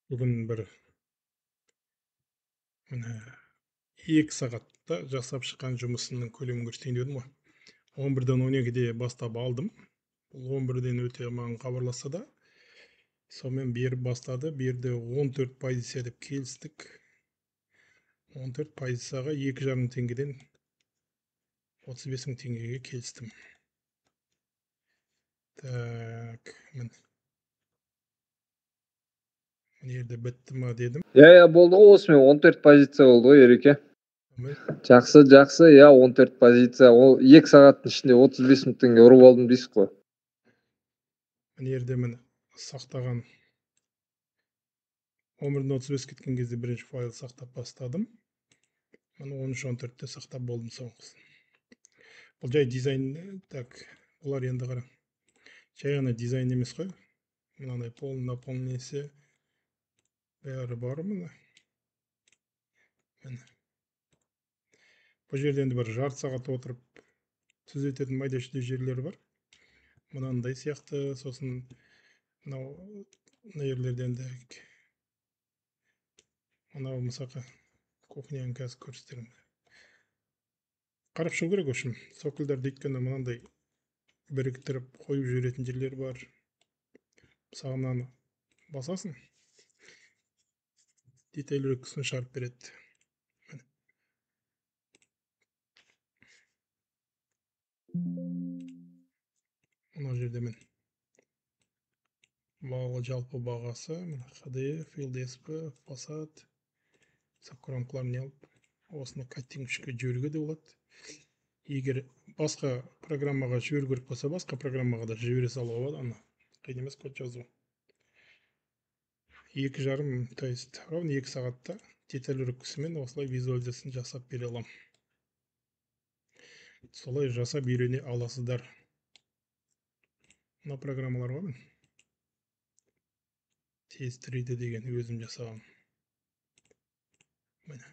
Бүгін бір міне 2 сағатта жасап шыққан жұмысымның көлемін көрсетейін дедім ғой. 11-ден 12-де бастап алдым. Бұл 11-ден өте маған хабарласса да, сонымен беріп бастады. Берді 14 позиция деп келістік. 14 позицияға 2,5 мың теңгеден 35 мың теңгеге келістім. Так, міне жерде бітті ма дедім. Болды ғой, осымен 14 позиция болды ғой, Ереке. Жақсы, 14 позиция. Ол 2 сағаттың ішінде 35 мың теңге ұрып алдым дейсіз ғой. Міне жерде міне сақтаған 11-35 кеткен кезде бірінші файл сақтап бастадым. Міне 13-14-те сақтап болдым соңғысын. Бұл жай дизайн, так, бұлар енді қара. Жай ғана дизайн емес қой. Мынандай наполнение бәрі бар міне. Бұл жерде енді бір жарты сағат отырып түзететін майда шүйде жерлері бар. Мынандай сияқты, сосын мынау жерлерден де мынау мысалға кухняны қазір көрсетермін. Қарап шығу керек өшім. Сокілдерді өйткені мынандай біріктіріп қойып жіберетін жерлер бар. Мысалы мынаны басасың, деталь үлгісін шығарып береді. Мына жерде мен жалпы бағасы HD, Field SP, Passat, сапқырамкаларын алып, осыны каттингішке жіберуге де болады. Егер басқа программаға жіберу керек болса, басқа программаға да жібере салуға болады. Ана қиын емес код жазу. 2,5, то есть ровно 2 сағатта деталь үлгісімен осылай визуализациясын жасап бере аламын. Солай жасап үйрене аласыздар. Мына программалар ғой мен. Test 3D деген өзім жасағам. Міне.